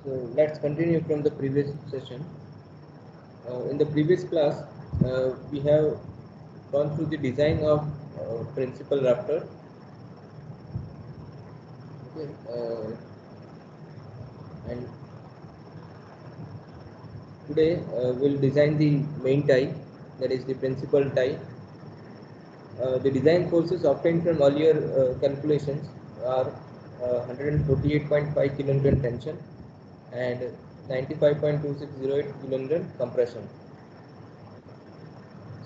So let's continue from the previous session. In the previous class, we have gone through the design of principal rafter. Okay, and today we'll design the main tie, that is the principal tie. The design forces obtained from earlier calculations are 148.5 kilonewton tension and 95.2608 kilonewton compression.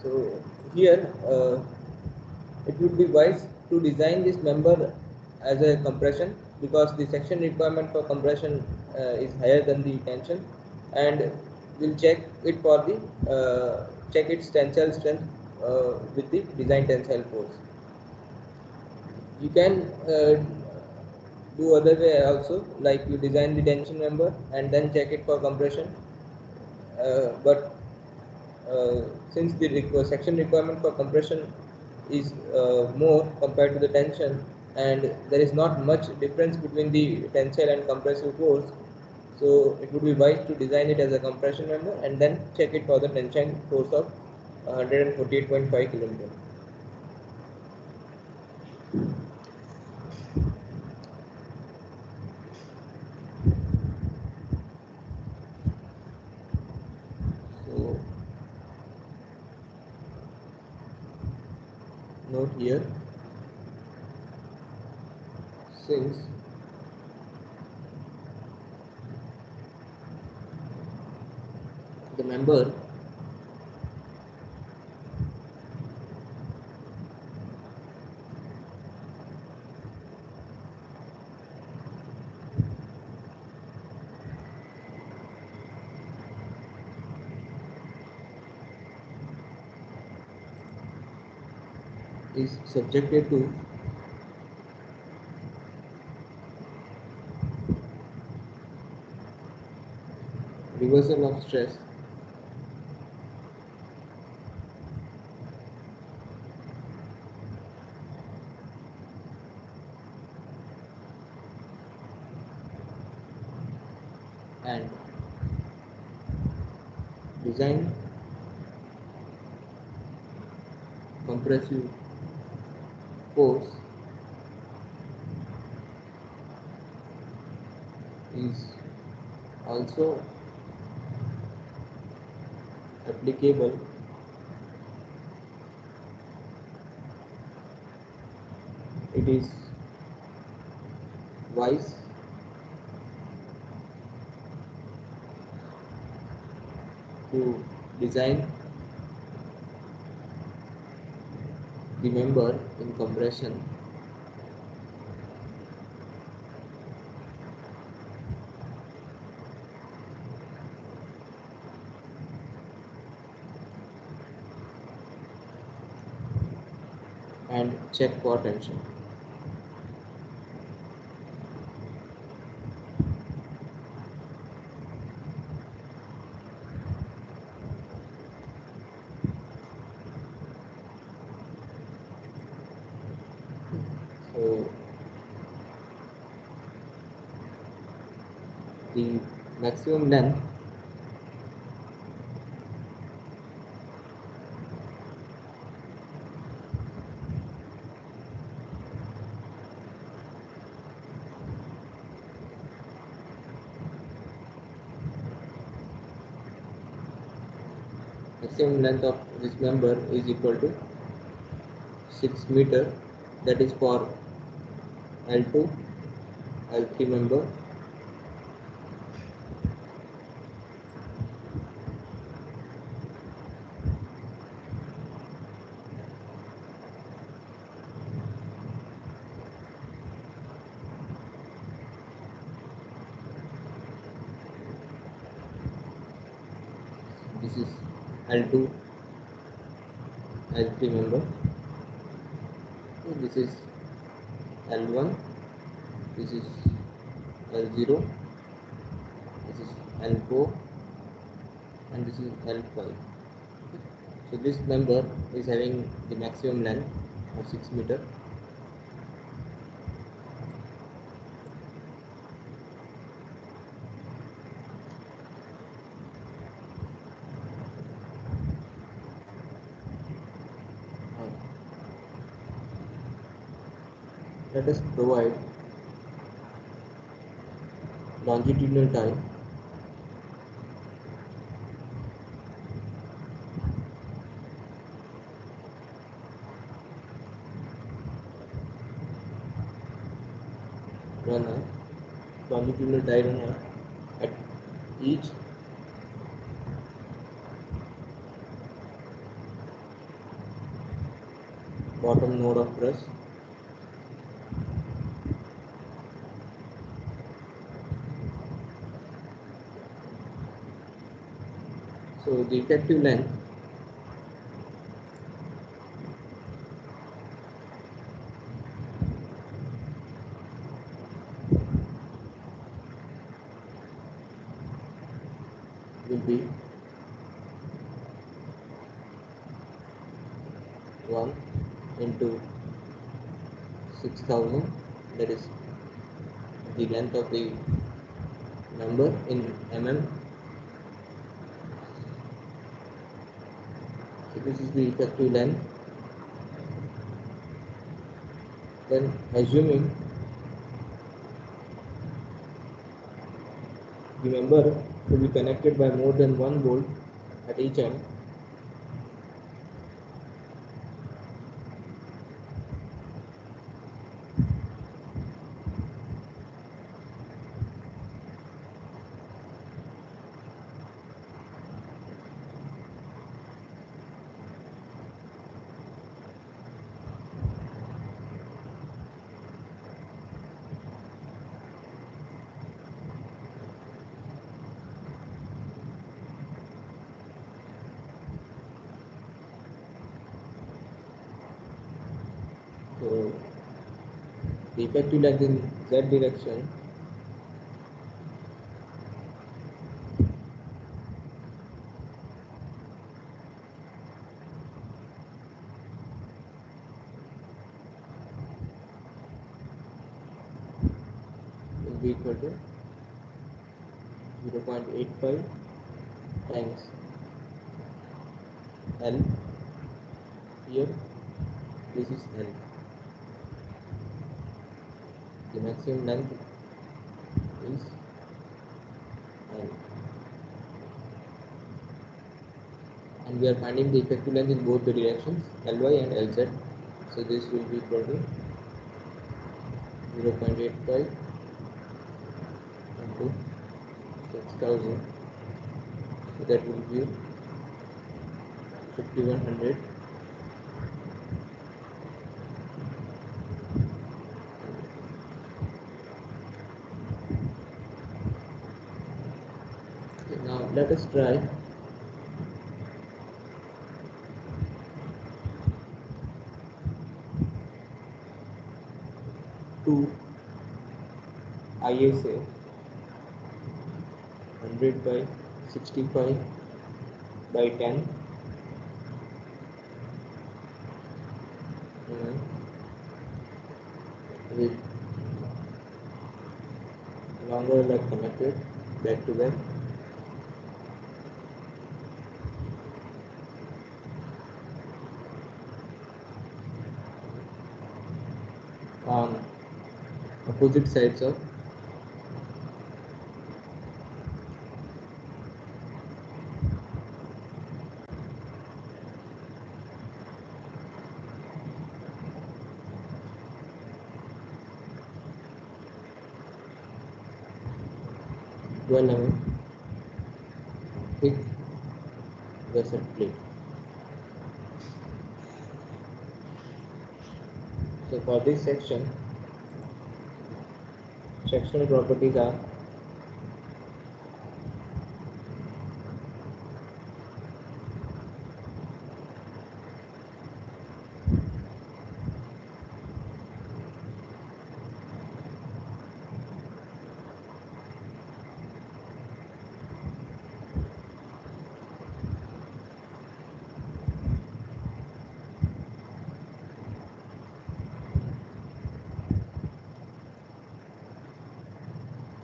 So here it would be wise to design this member as a compression, because the section requirement for compression is higher than the tension, and we'll check it for the check its tensile strength with the design tensile force. You can do other way also, like you design the tension member and then check it for compression, but since the section requirement for compression is more compared to the tension, and there is not much difference between the tensile and compressive force, so it would be wise to design it as a compression member and then check it for the tension force of 148.5 kilonewton. So note here, since the member is subjected to reversal of stress and design compressive force is also applicable it is wise to design the member in compression and check for tension. So the maximum length of this member is equal to 6 meter, that is for L2, L3 member. This is L2, L3 member. This is L1, this is L0, this is L4, and this is L5. So this member is having the maximum length of 6 meter. Let us provide longitudinal tie runner, longitudinal tie runner at each bottom node of truss. So the effective length will be 1 into 6000, that is the length of the member in mm. So this is the effective length. Then assuming the member to be connected by more than one bolt at each end, so the effective length in z direction will be equal to 0.85 times L. Here this is L. The maximum length is L, and we are finding the effective length in both the directions, Ly and Lz. So this will be equal to 0.85 into 6000, so that will be 5100. Okay, now let us try two ISA 100 by 65 by 10 with longer leg connected back to back. On opposite sides of well thick gusset plate. So for this section, sectional properties are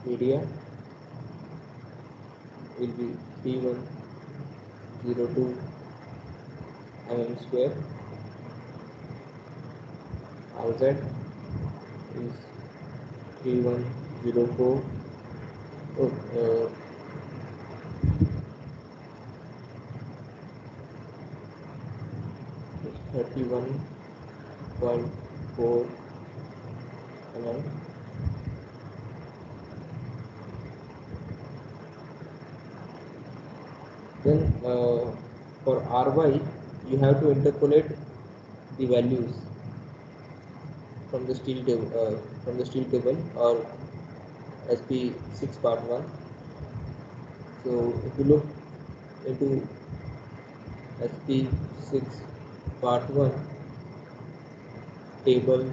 area will be 3102 mm square, outside is 3104. Oh, 31.4 mm. Then for Ry, you have to interpolate the values from the steel table or SP6 part 1. So if you look into SP6 part 1 table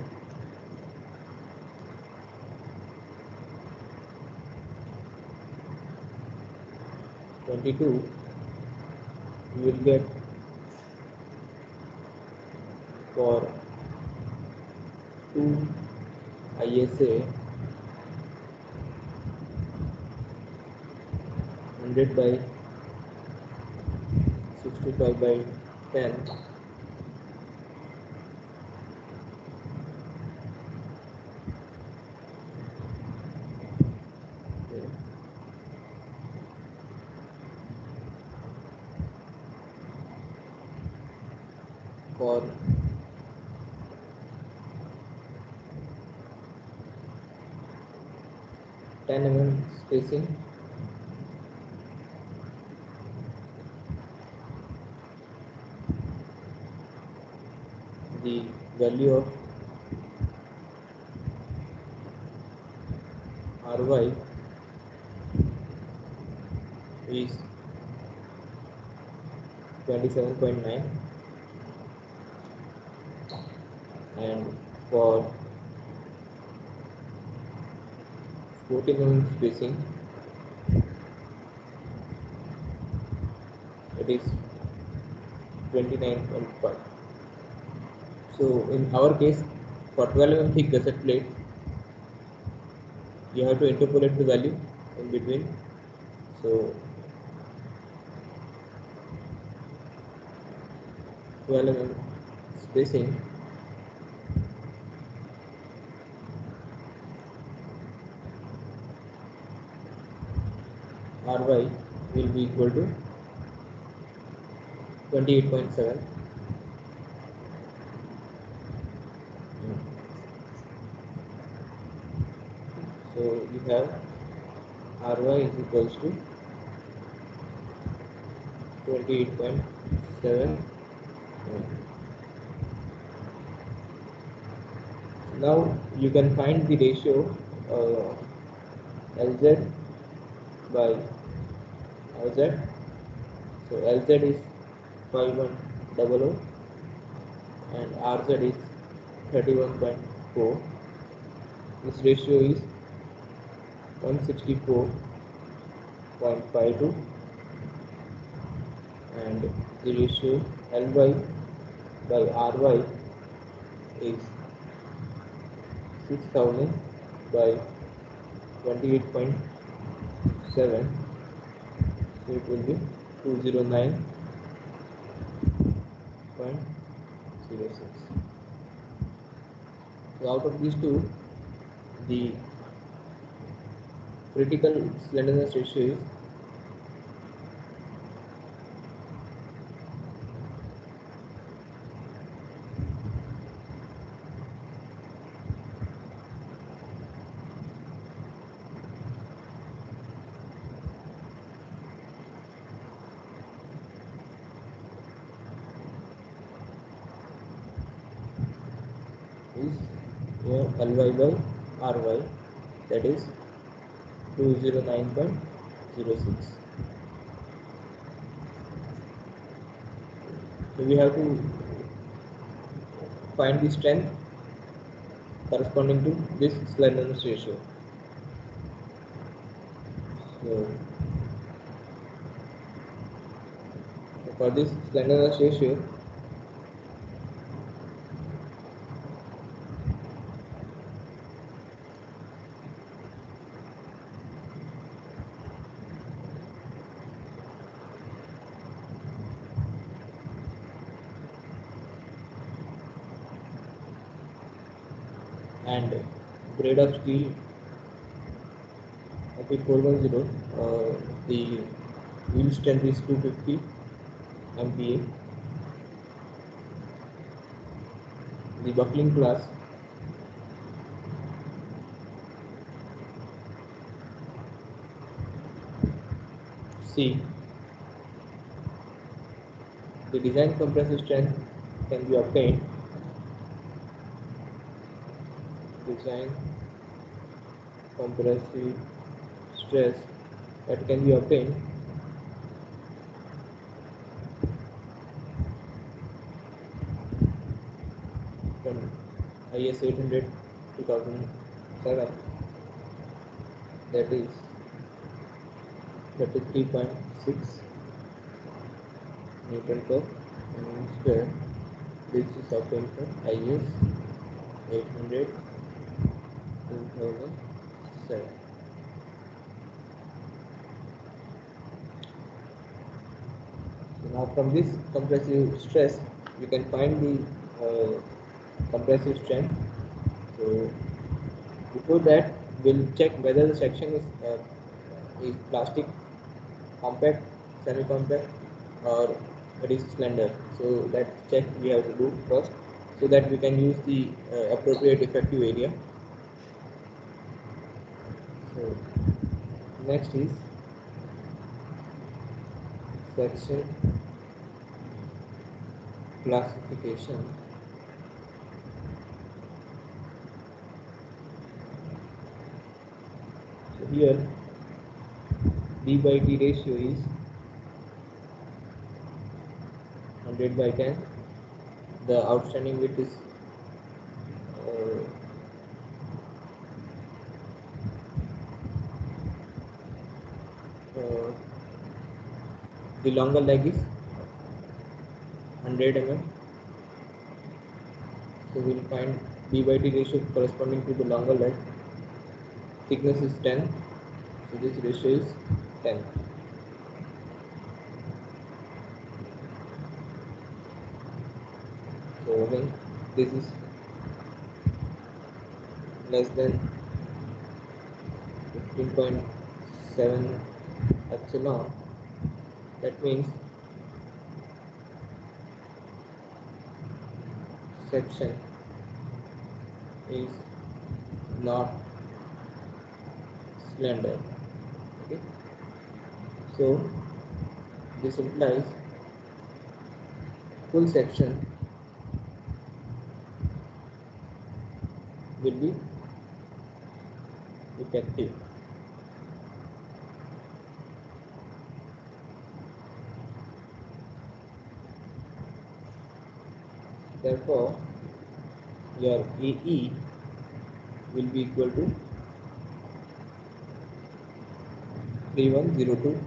22, you will get for 2 ISA 100 by 65 by 10 for 10 mm spacing. The value of Ry is 27.9, and for 14 mm spacing it is 29.5. So in our case, for 12 mm thick gusset plate, you have to interpolate the value in between. So 12 mm spacing Ry will be equal to 28.7. So you have Ry is equals to 28.7. Now you can find the ratio Lz by Rz. So Lz is 5100 and Rz is 31.4. This ratio is 164.52, and the ratio Ly by Ry is 6000 by 28.7, so it will be 209.06. So out of these two, the critical slenderness ratio is Ly by Ry, that is 209.06. So we have to find the strength corresponding to this slenderness ratio. So for this slenderness ratio, and grade of steel Fe410, the yield strength is 250 MPa. The buckling class C. The design compressive strength can be obtained. Design compressive stress that can be obtained from IS 800 2007, that is 33.6 Newton per mm square. This is obtained from IS 800 2007. So now from this compressive stress, we can find the compressive strength. So before that, we'll check whether the section is plastic, compact, semi-compact, or it is slender. So that check we have to do first, so that we can use the appropriate effective area. So next is section classification. So here D by T ratio is 100 by 10. The outstanding width is the longer leg is 100 mm. So we will find D by T ratio corresponding to the longer leg. Thickness is 10. So this ratio is 10. So again, this is less than 15.7 epsilon. That means section is not slender. Okay. So this implies full section will be effective. Therefore, your AE will be equal to 3102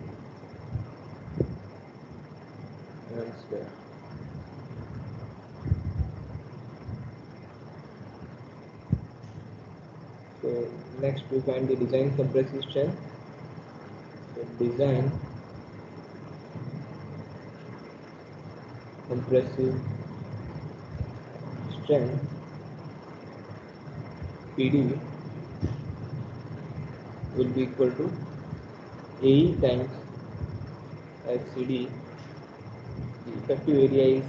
mm square. So next we find the design compressive strength. So design compressive strength PD will be equal to AE times FCD. The effective area is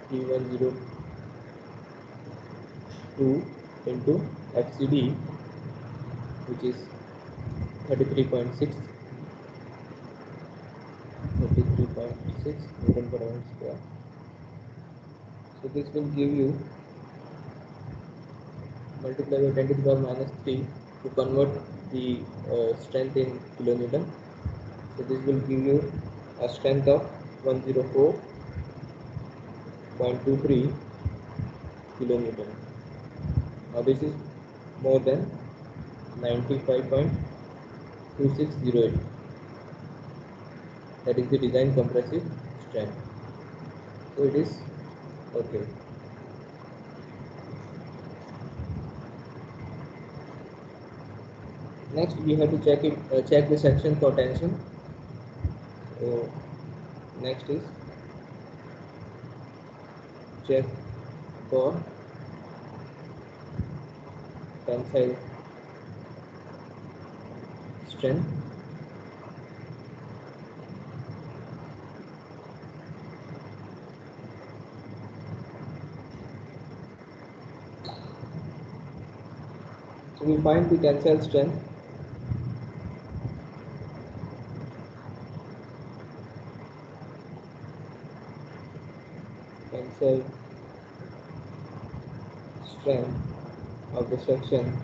3102 into FCD, which is 33.6 Newton per mm square. So this will give you multiply by 10 to the power minus 3 to convert the strength in kilonewton. So this will give you a strength of 104.23 kilonewton. Now this is more than 95.2608. That is the design compressive strength. So it is okay. Next we have to check the section for tension. So next is check for tensile strength. So we find the tensile strength. Tensile strength of the section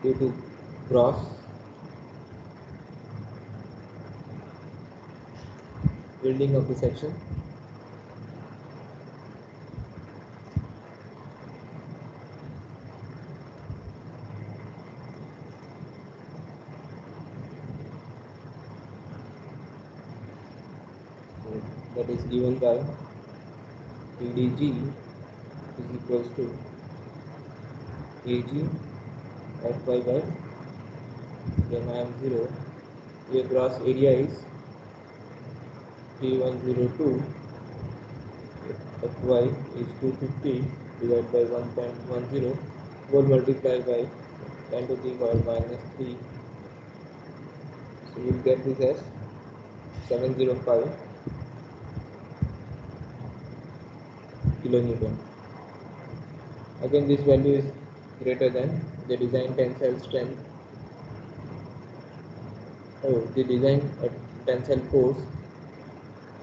due to gross yielding of the section. So that is given by TDG is equals to AG Fy by gamma m0, where gross area is T102, Fy is 250 divided by 1.10 whole multiplied by 10 to the power minus 3. So you will get this as 705 kilonewton. Again, this value is greater than the design tensile strength. The design tensile force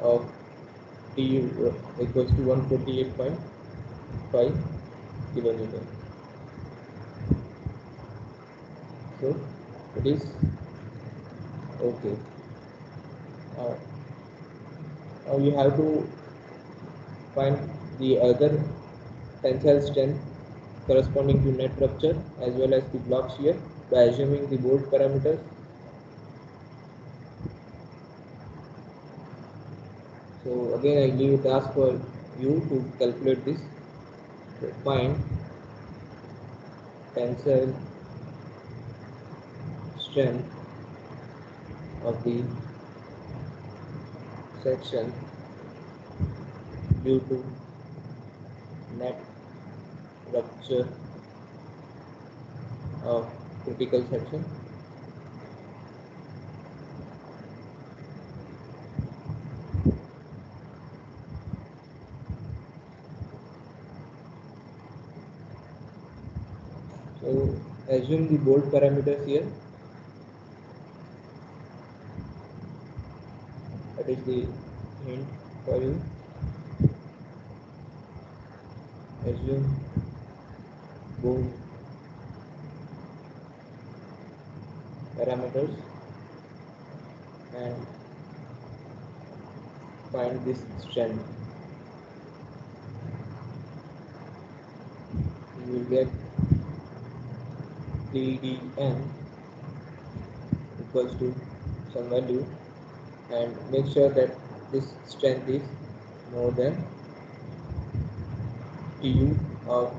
of TU equals to 148.5 kilonewton. So it is okay. Now you have to find the other tensile strength corresponding to net rupture as well as the block shear by assuming the board parameters. So again I leave a task for you to calculate this. So find tensile strength of the section due to net rupture of critical section. So assume the bold parameters here. That is the hint for you. Assume bold parameters and find this strength. You will get TDN equals to some value, and make sure that this strength is more than TU of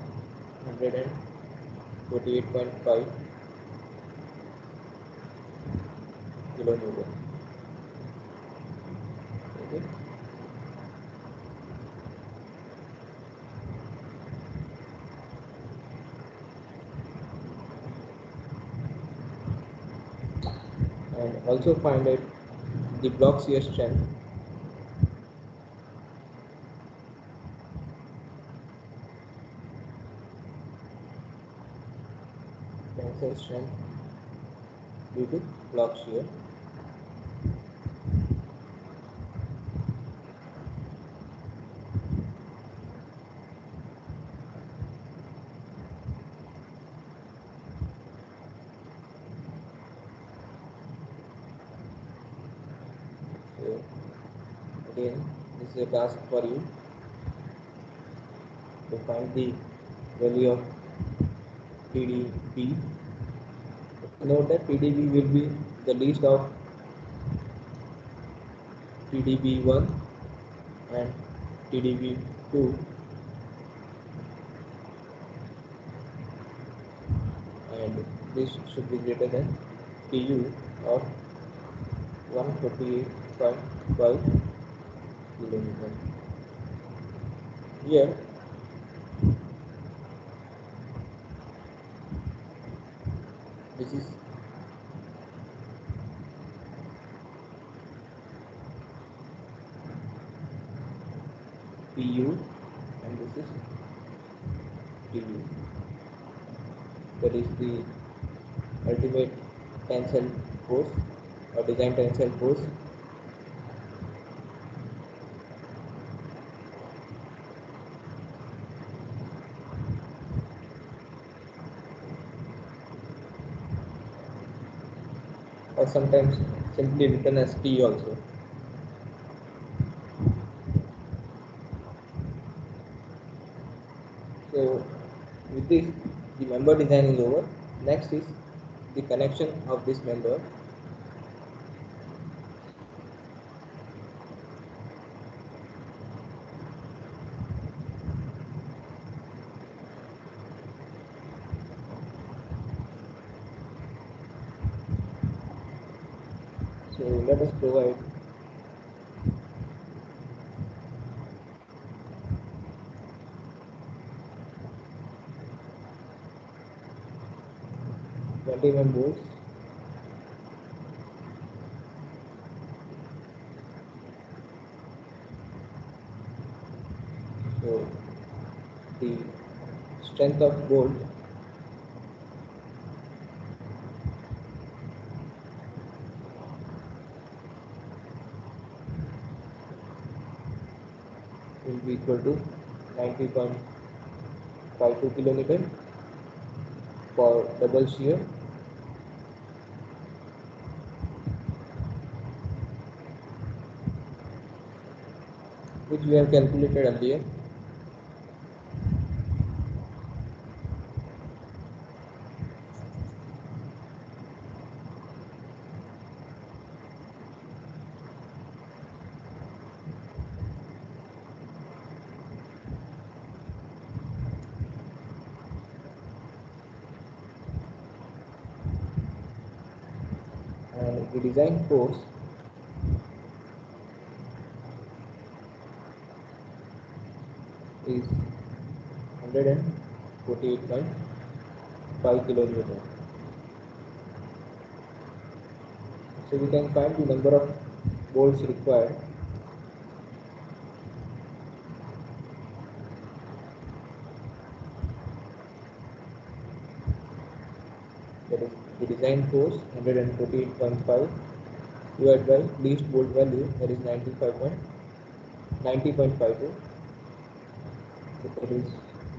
148.5 kilonewton. Okay. And also find out the block shear strength. Tensile strength due to block shear. So again, this is a task for you to find the value of TDB. Note that TDB will be the least of TDB1 and TDB2, and this should be greater than TU of 148.5 kilonewton. Here This is PU and this is TU. That is the ultimate tensile force or design tensile force. Or sometimes simply written as T also. So with this, the member design is over. Next is the connection of this member. So let us provide bolts. So the strength of bolt will be equal to 90.52 kilonewton for double shear, which we have calculated earlier. And the design force is 148.5 kilonewton. So we can find the number of bolts required. That is the design force 148.5 divided by least bolt value, that is 90.52. So that is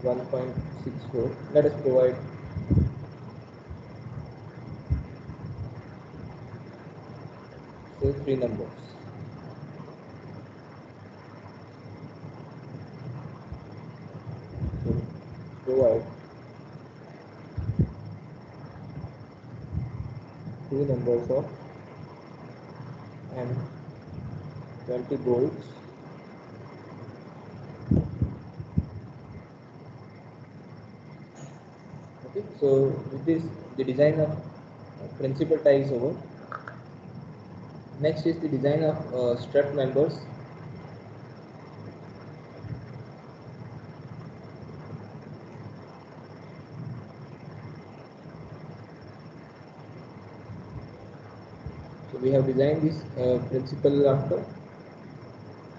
1.64. Let us provide say 3 numbers. So provide 3 numbers of and 20 bolts Okay, so with this, the design of principal tie is over. Next is the design of strut members. So we have designed this principal rafter,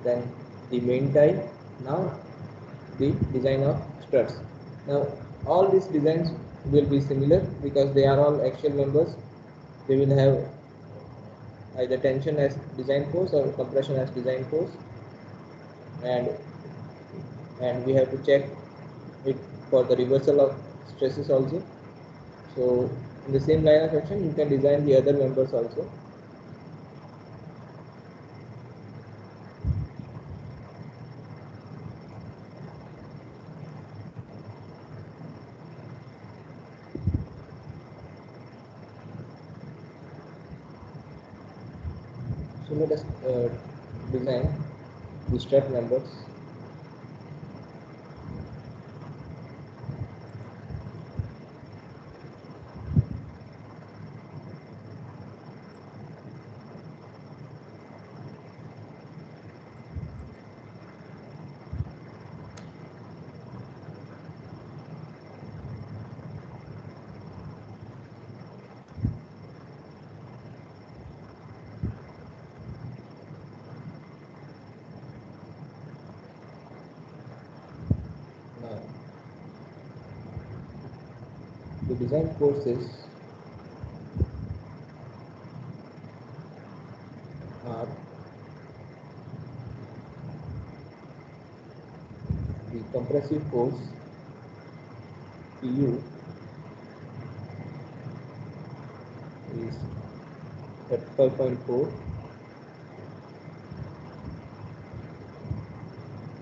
then the main tie. Now the design of struts. Now all these designs will be similar because they are all axial members. They will have either tension as design force or compression as design force, and we have to check it for the reversal of stresses also. So in the same line of action, you can design the other members also. So let us design the strut members. The design courses are the compressive force PU is 35.4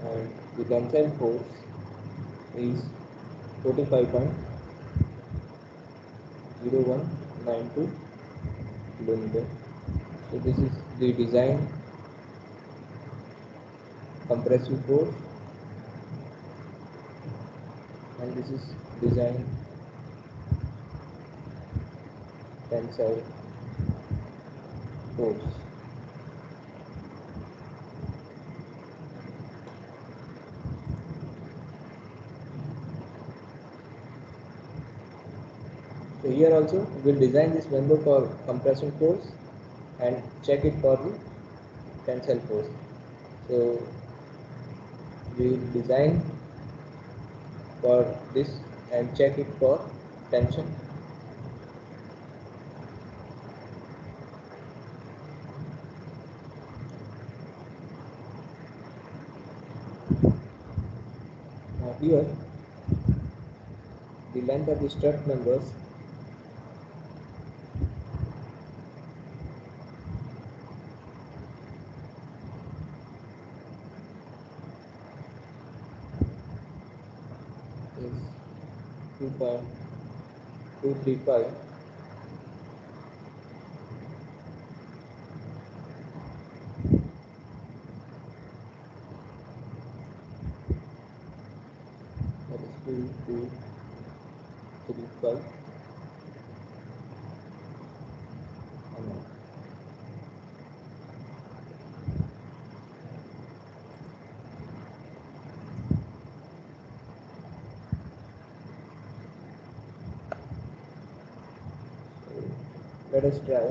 and the tensile force is 45.0192 kN. So this is the design compressive force and this is design tensile force. So here also we will design this member for compression force and check it for the tensile force. So we will design for this and check it for tension. Now here the length of the strut members is 2.235 that is 2.235 mm. So let us try.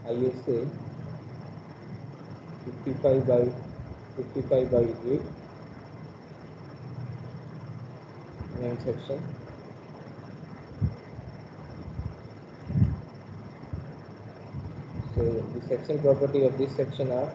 ISA 55 by 8 main section. So the section property of this section are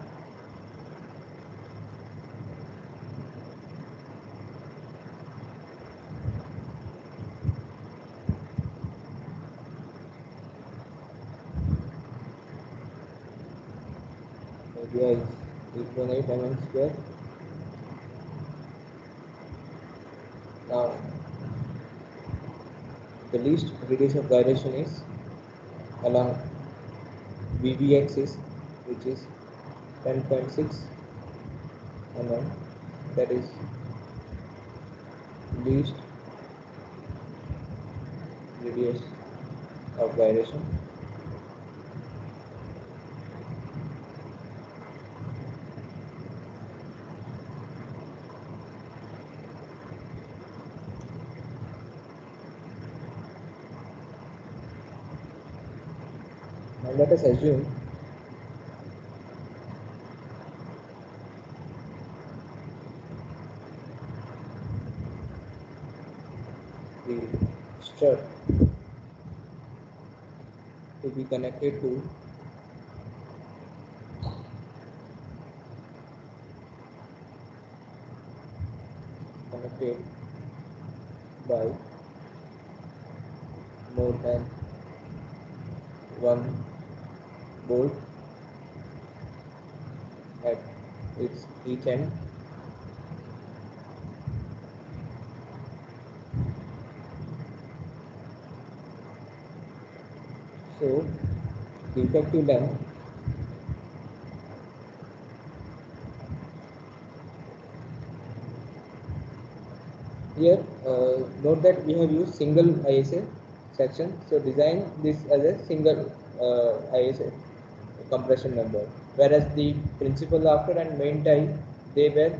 area is 818 mm square. Now the least radius of gyration is along VB axis, which is 10.6 mm, that is least radius of gyration. Now let us assume the strut to be connected by more than one bolt at its each end. So the effective length here, note that we have used single ISA section, so design this as a single ISA compression member, whereas the principal after and main tie they were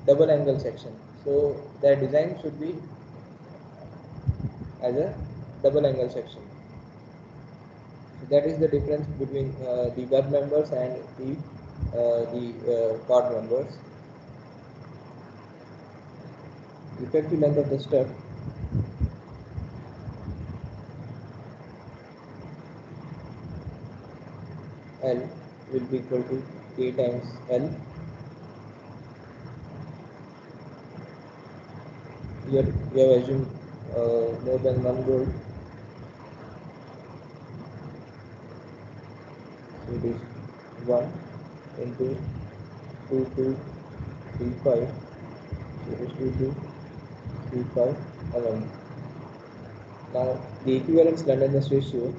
double angle section, so their design should be as a double angle section. So that is the difference between the web members and the cord members. Effective length of the stud L will be equal to K times L. Here we have assumed more than one bolt. So it is 1 into 2235. So it is 2235 mm. Now the equivalent slenderness ratio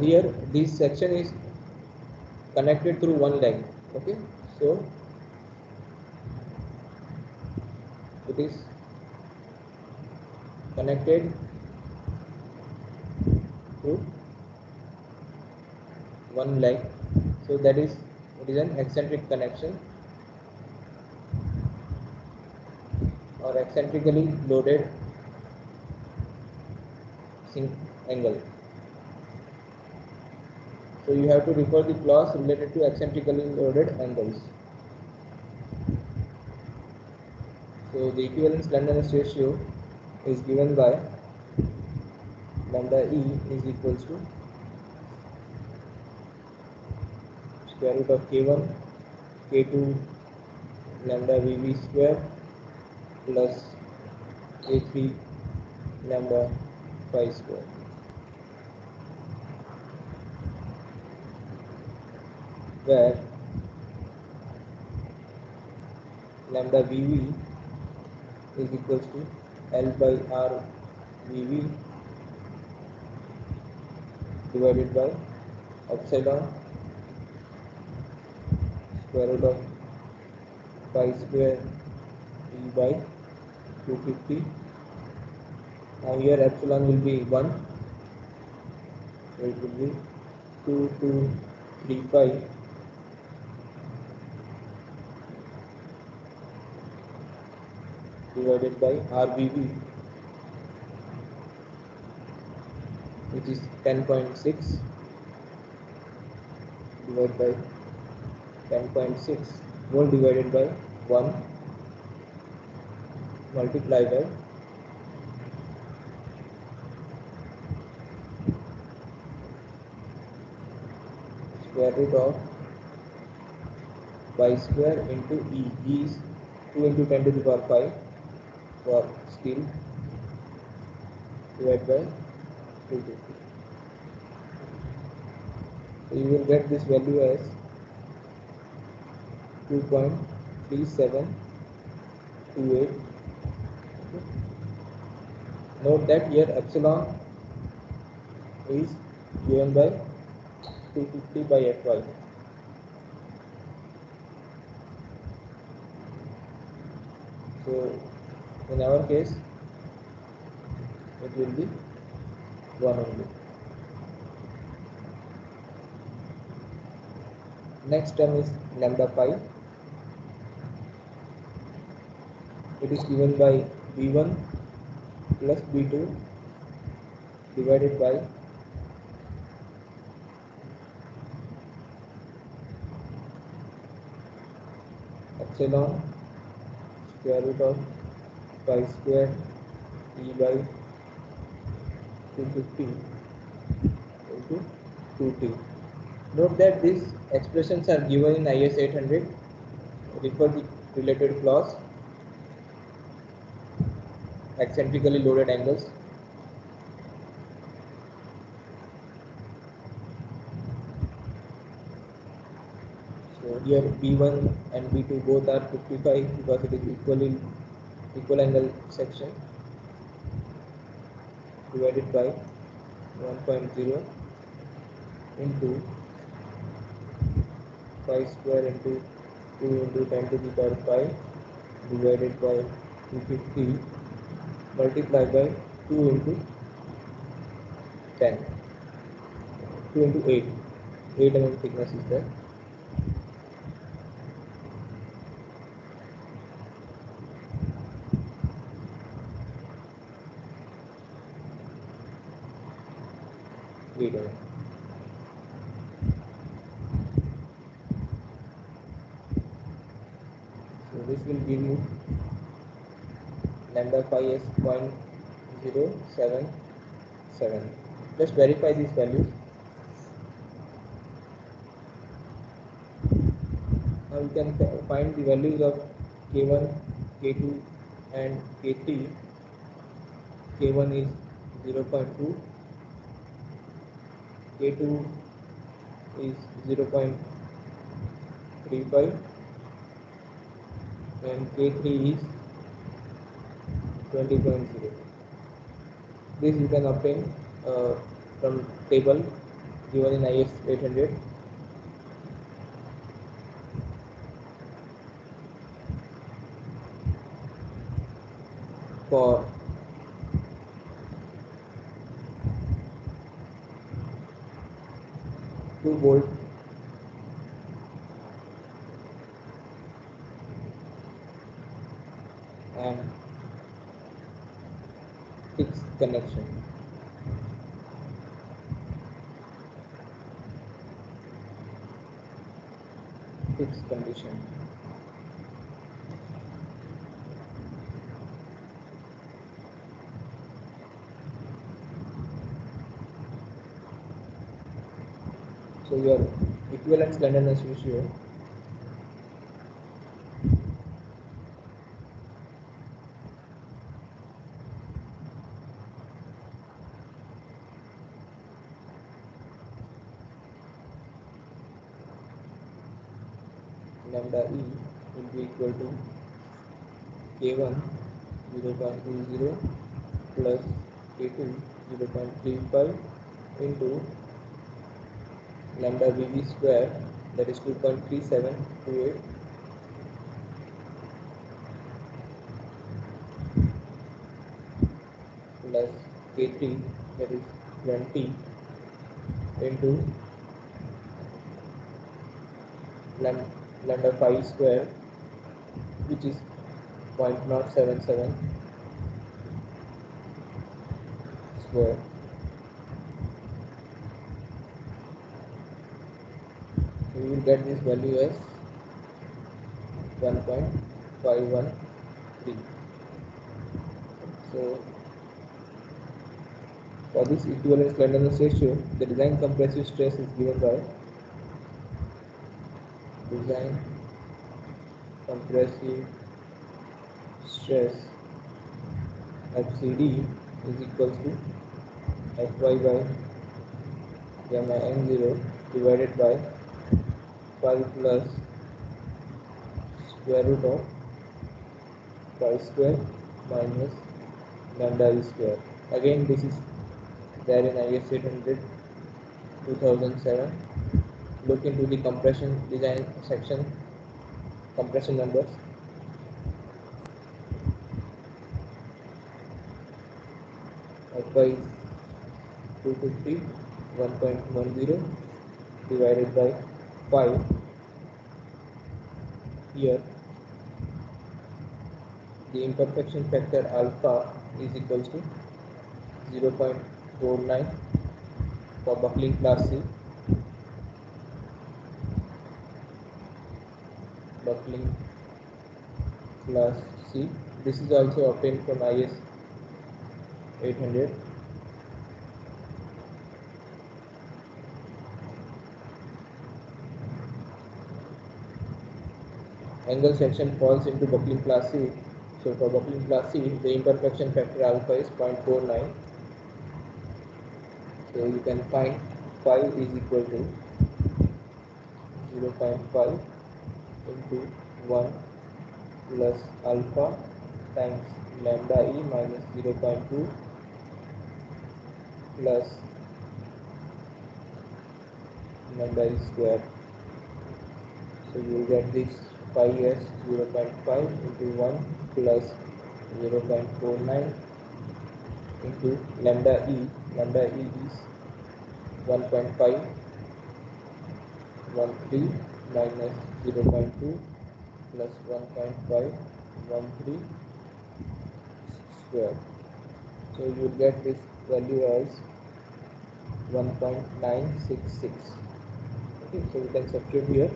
here this section is connected through one leg. Okay, so it is connected through one leg, so that is it is an eccentric connection or eccentrically loaded angle. So you have to refer the clause related to eccentrically loaded angles. So the equivalent slenderness ratio is given by lambda E is equals to square root of K1 K2 lambda VV square plus A3 lambda phi square. Where lambda VV is equals to L by R VV divided by epsilon square root of pi square E by 250. Now here epsilon will be 1, so it will be 2235 divided by RVV, which is 10.6 divided by 10.6 whole divided by 1 multiplied by square root of pi square into E. E is 2 into 10 to the power 5 for steel divided by 250. So you will get this value as 2.3728. Note that here epsilon is given by 250 by Fy. So in our case it will be 1 only. Next term is lambda phi. It is given by B1 plus B2 divided by epsilon square root of pi square E by 250 into 2t. Note that these expressions are given in IS 800. Refer the related clause, eccentrically loaded angles. So here B1 and B2 both are 55 because it is equal angle section divided by 1.0 into pi square into 2 into 10 to the power 5 divided by 250 multiplied by 2 into 10, 2 into 8 mm thickness is there. 8 mm. So this will give you lambda phi as 0.077. Just verify these values. Now you can find the values of K1, K2 and K3. K1 is 0.2, K2 is 0.35 and K3 is 20.0. This you can obtain from table given in IS 800. For 2 volt and fixed connection. Fixed condition. So your equivalent slenderness ratio lambda E will be equal to K1 0.20 plus K2 0.35 into lambda VV square, that is 2.3728, plus K3, that is 20, into lambda phi square, which is 0.077 square. So you will get this value as 1.513. So for this equivalent slenderness ratio, the design compressive stress is given by design compressive stress FCD is equals to Fy by gamma m0 divided by 5 plus square root of pi square minus lambda E square. Again, this is there in IS 800 2007. Look into the compression design section, compression numbers. Fy is 250, 1.10 divided by 5. Here the imperfection factor alpha is equals to 0.49 for buckling class C. Buckling class C. This is also obtained from IS 800. Angle section falls into buckling class C. So for buckling class C, the imperfection factor alpha is 0.49. So you can find phi is equal to 0.5 into 1 plus alpha times lambda E minus 0.2 plus lambda E square. So you will get this phi as 0.5 into 1 plus 0.49 into lambda E. Lambda E is 1.513 minus 0.2 plus 1.513 square. So you will get this value as 1.966. Okay, so we can substitute here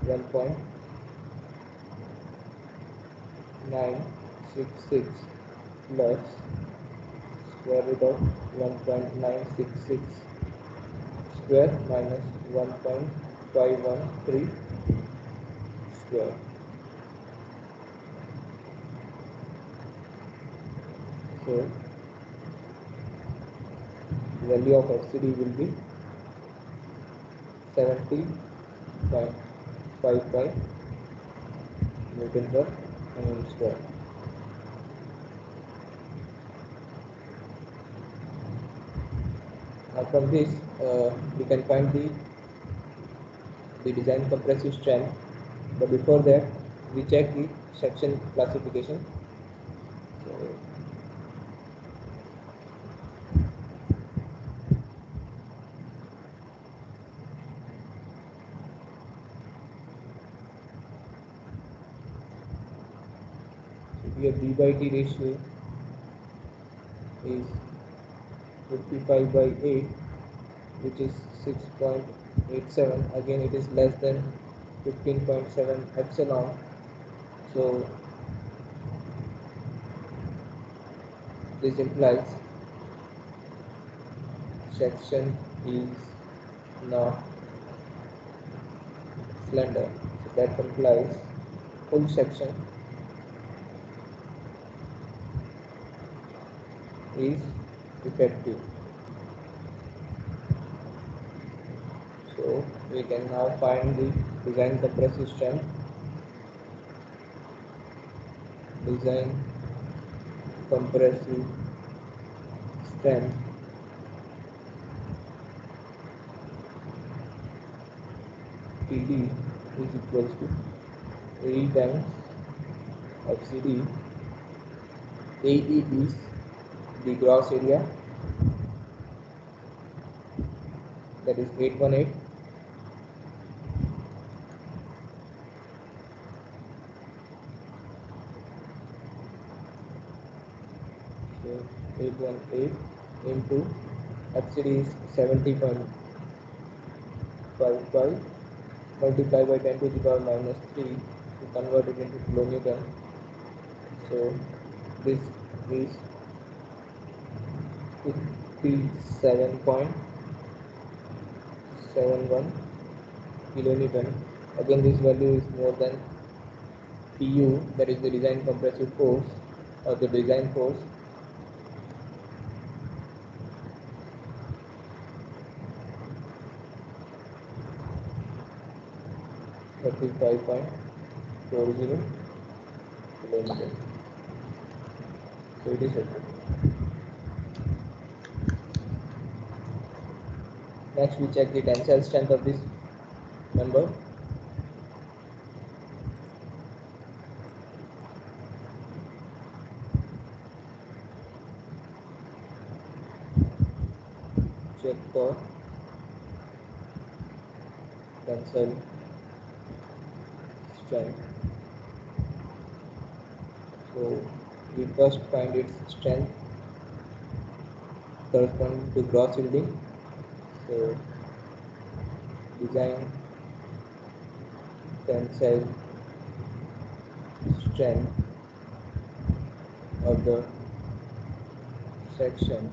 1.966 plus square root of 1.966 square minus 1.513 square. So the value of FCD will be 70.55 Newton per mm square. Now from this we can find the design compressive strength, but before that we check the section classification. So here B by T ratio is 55 by 8, which is 6.87. Again it is less than 15.7 epsilon. So this implies section is not slender. So that implies full section is effective. So we can now find the design compressive strength. Design compressive strength TD is equals to A times FCD. AE is the gross area, that is 818. So 818 into FCD is 70.55 multiplied by 10 to the power minus 3 to convert it into kilonewton. So this is 57.71 kilonewton. Again this value is more than PU, that is the design compressive force or the design force. .40 kilometers. So it is okay. Next we check the tensile strength of this member. Check for tensile strength. So we first find its strength corresponding to gross yielding. So design tensile strength of the section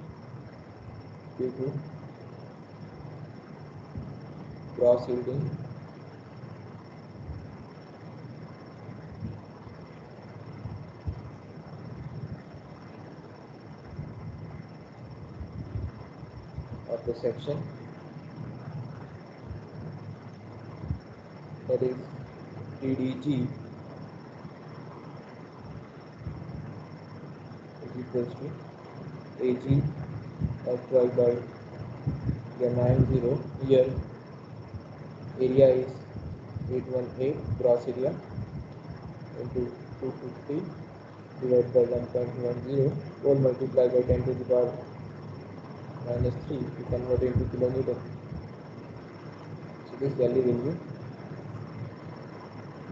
due to gross yielding of the section, that is TDG is equals to AG FY by M90. Here area is 818 gross area into 250 divided by 1.10 all multiplied by 10 to the power minus 3 to convert into kilonewton. So this value will be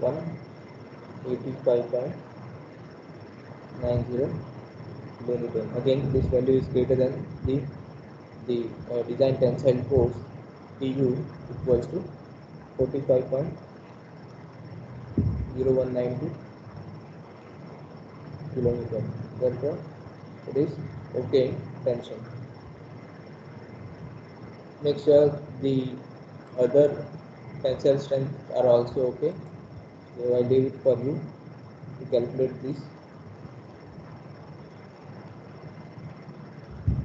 185.90 kilonewton. Again this value is greater than the the design tensile force Tu equals to 45.0192 kilonewton. Therefore, it is okay tension. Make sure the other tensile strength are also okay. So I leave it for you to calculate this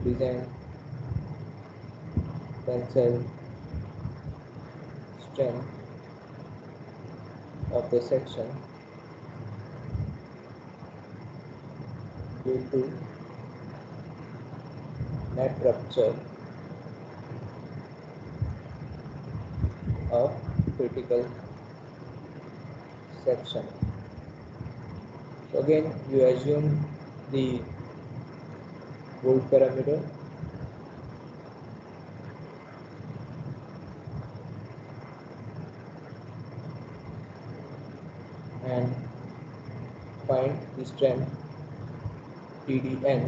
design tensile strength of the section due to net rupture of critical section. So again, you assume the bolt parameter and find the strength TDN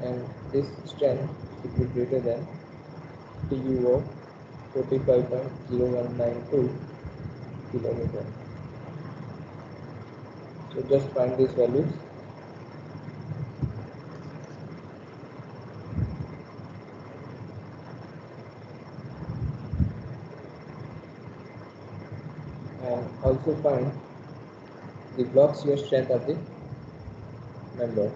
and this strength should be greater than Tu of 45.0192 kilonewton. So just find these values and also find the block shear strength of the member.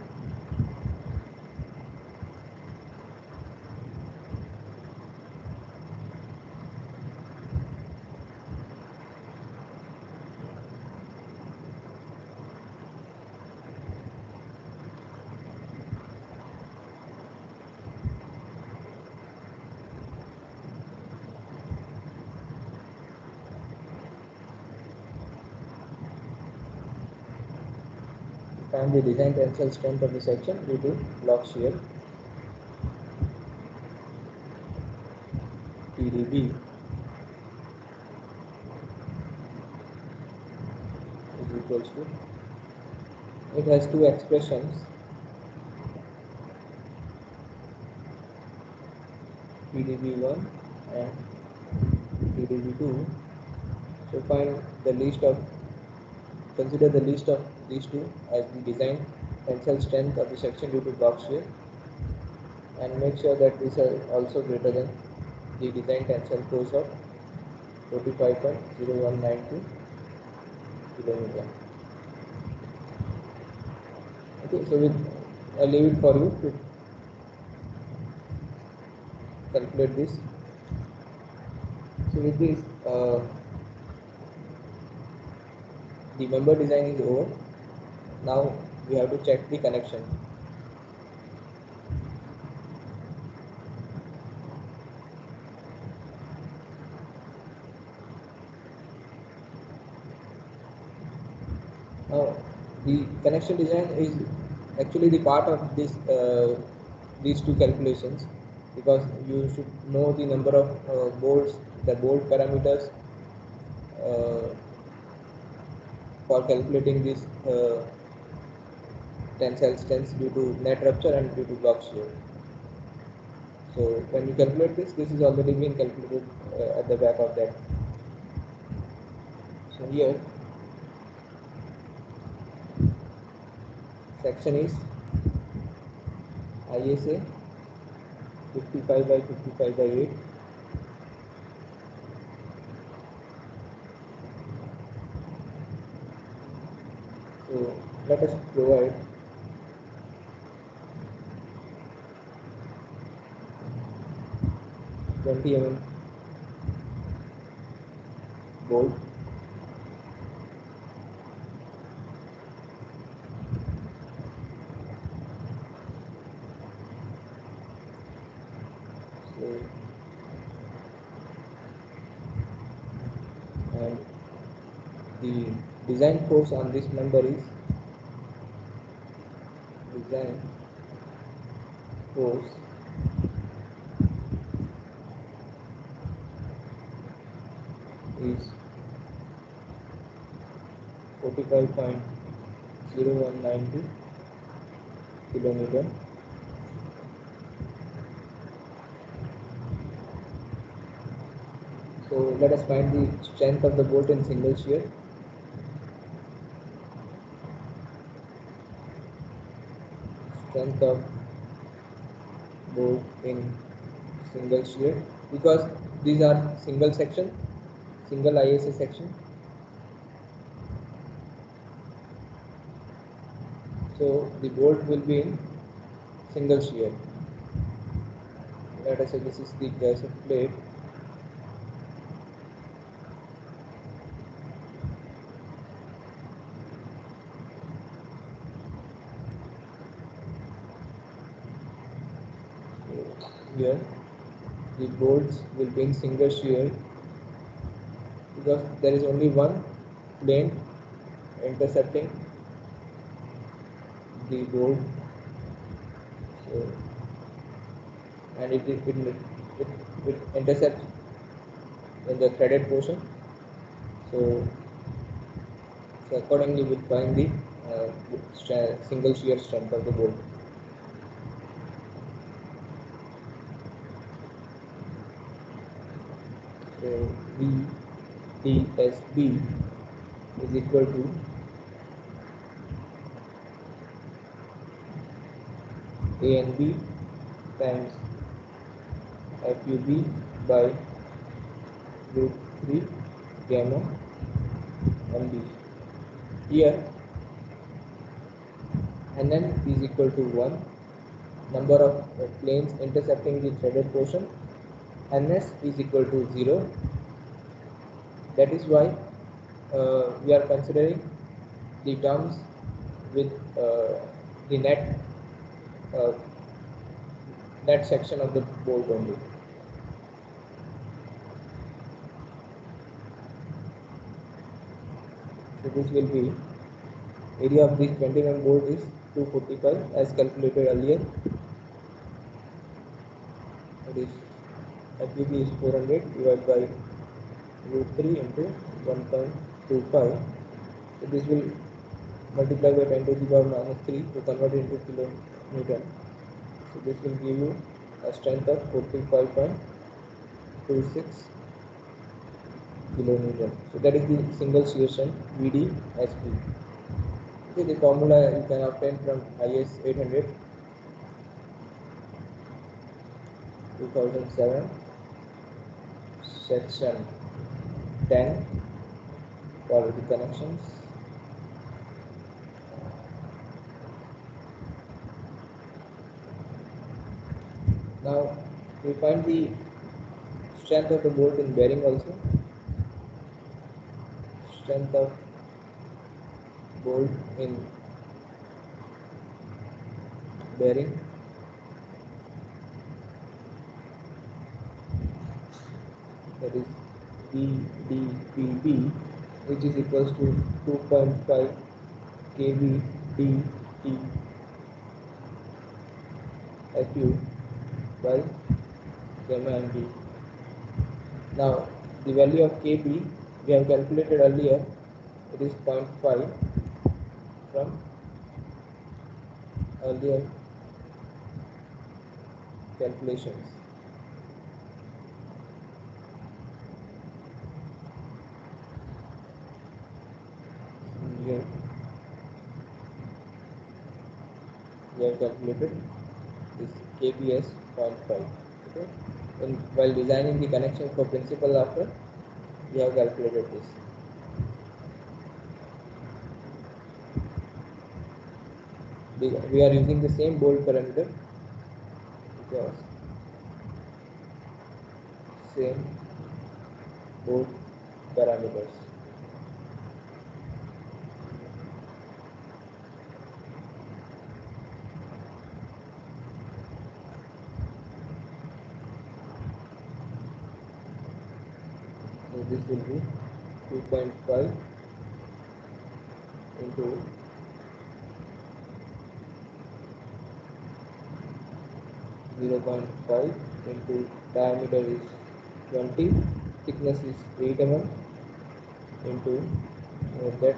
Find the design tensile strength of the section due to block shear. TDB is equals to, it has two expressions, TDB1 and TDB2. So find the least of, consider the least of these two as the design tensile strength of the section due to block shear, and make sure that these are also greater than the design tensile force of 45.0192 kilonewton. Okay, so I leave it for you to calculate this. So with this, the member design is over. Now we have to check the connection. Now the connection design is actually the part of this these two calculations, because you should know the number of bolts, the bolt parameters for calculating this tensile strength due to net rupture and due to block shear. So when you calculate this is already been calculated at the back of that. So here section is ISA 55 by 55 by 8. So let us provide mm bolt so and the design force on this member is design force is 45.0192 kilometer. So let us find the strength of the bolt in single shear. Strength of bolt in single shear, because these are single section, single ISA section. So the bolt will be in single shear. Let us say this is the cassette plate. Here the bolts will be in single shear because there is only one plane intercepting the bolt. So, and it intercepts in the threaded portion. So accordingly we find the single shear strength of the bolt. So VTSB is equal to A and B times FUB by root 3 gamma MB. Here Nn is equal to 1, number of planes intercepting the threaded portion. Ns is equal to 0. That is why we are considering the terms with the net section of the bolt only. So this will be area of this 20 mm bolt is 245 as calculated earlier. It is FUB is 400 divided by root 3 into 1.25. So this will multiply by 10 to the power minus 3 to convert it into kilonewton. So this will give you a strength of 45.26 kilonewton. So that is the single shear strength VDSP. Okay, the formula you can obtain from IS 800 2007 section 10 for the connections. Now we find the strength of the bolt in bearing also. Strength of bolt in bearing that is VDPB, which is equals to 2.5 kV DT FU by gamma MB. Now the value of Kb we have calculated earlier. It is 0.5 from earlier calculations. Here we have calculated this KBS 0.5. Okay, and while designing the connection for principal after, we have calculated this. We are using the same bolt parameter because same bolt parameters. So this will be 2.5 into 0.5 into diameter is 20, thickness is 8 mm, into that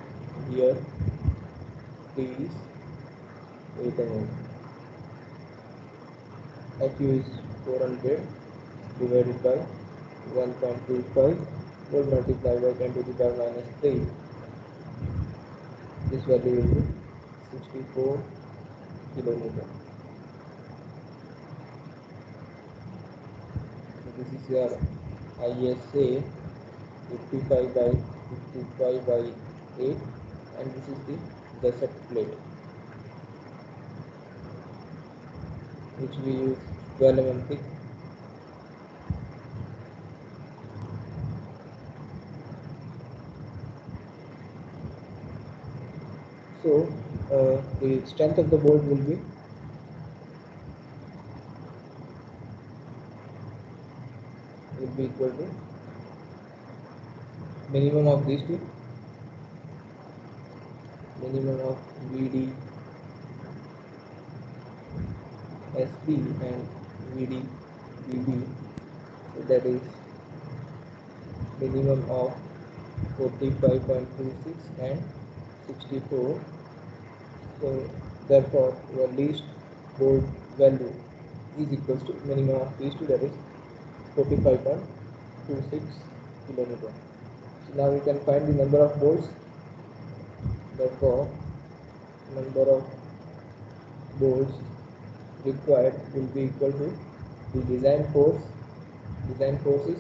here please 8 mm. HU is 400 divided by 1.25 will multiply by 10 to the power minus 3. This value will be 64 kilometer. So this is your ISA 55 by 55 by 8, and this is the gusset plate which we use 12 mm thick. So the strength of the bolt will be equal to minimum of these two, minimum of VD SB and VD BB, so that is minimum of 45.26 and 64. So therefore your least bolt value is equals to minimum of these two, that is 45.26 kilometer. So now we can find the number of bolts. Therefore number of bolts required will be equal to the design force. Design force is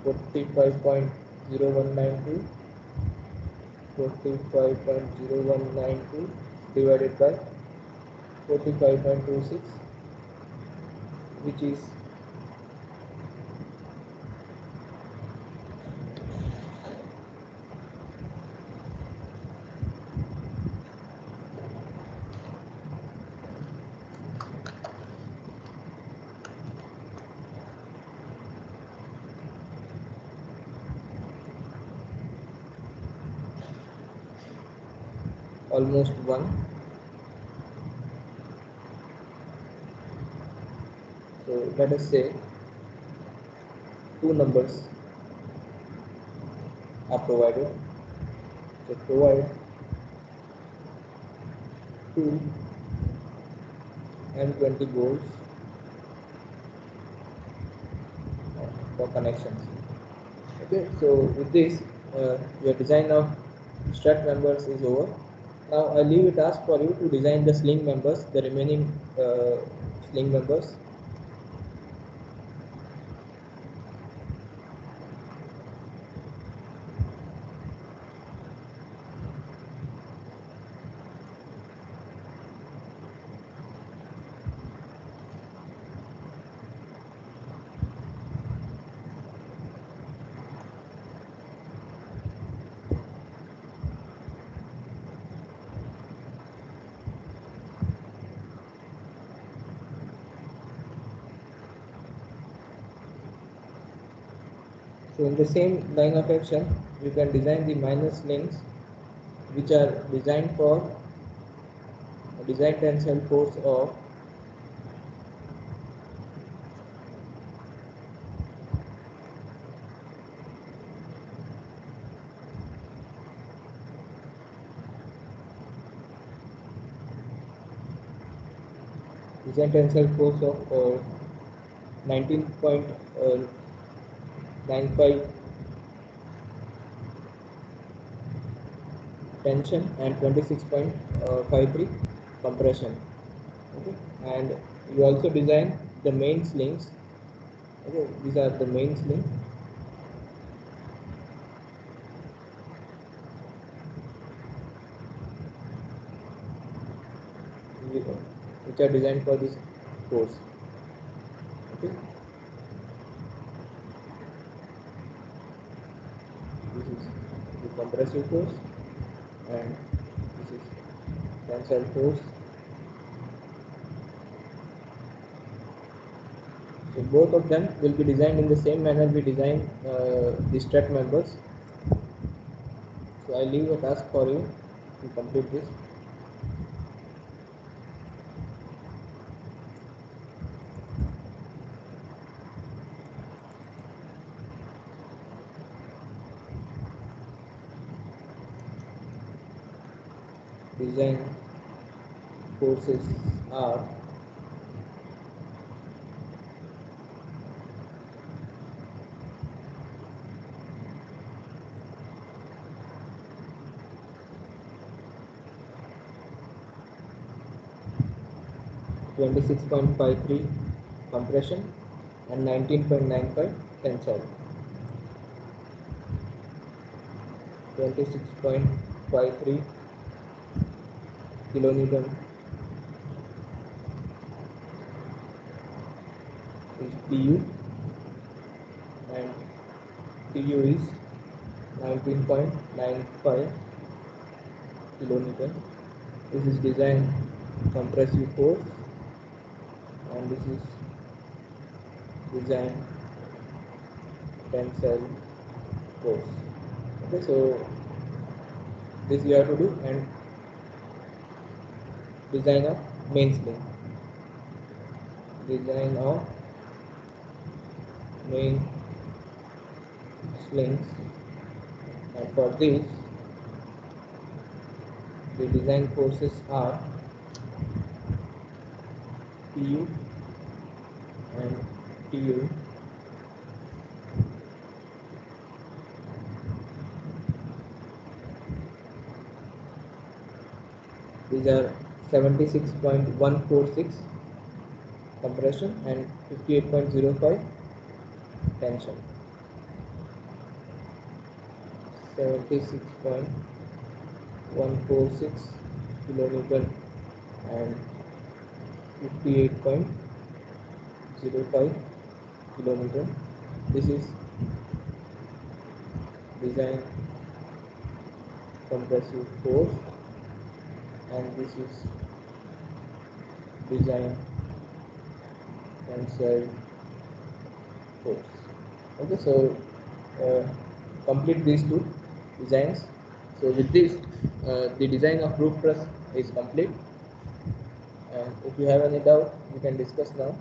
45.0192 divided by 45.26, which is almost 1. So let us say two numbers are provided. So provide 2 and 20 bolts for connections. Okay, so with this your design of strut members is over. Now I leave a task for you to design the sling members, the remaining sling members. So in the same line of action, you can design the minor slings, which are designed for a design tensile force of design tensile force of 19.95 tension and 26.53 compression. Okay, and you also design the main slings. Okay, these are the main slings. Which are designed for this force. Okay, this is the compressive force and this is tensile force. So both of them will be designed in the same manner we design the strut members. So I leave a task for you to complete this. design forces are (26.53) compression and 19.95 tensile. 26.53 kilonewton is PU and TU is 19.95 kilonewton. This is design compressive force and this is design tensile force. Okay, so this you have to do, and design of main sling. Design of main slings, and for this the design forces are PU and TU. These are 76.146 compression and 58.05 tension. 76.146 kilonewton and 58.05 kilonewton. This is design compressive force and this is design tensile force. Okay, so complete these two designs. So with this, the design of roof truss is complete. And if you have any doubt, you can discuss now.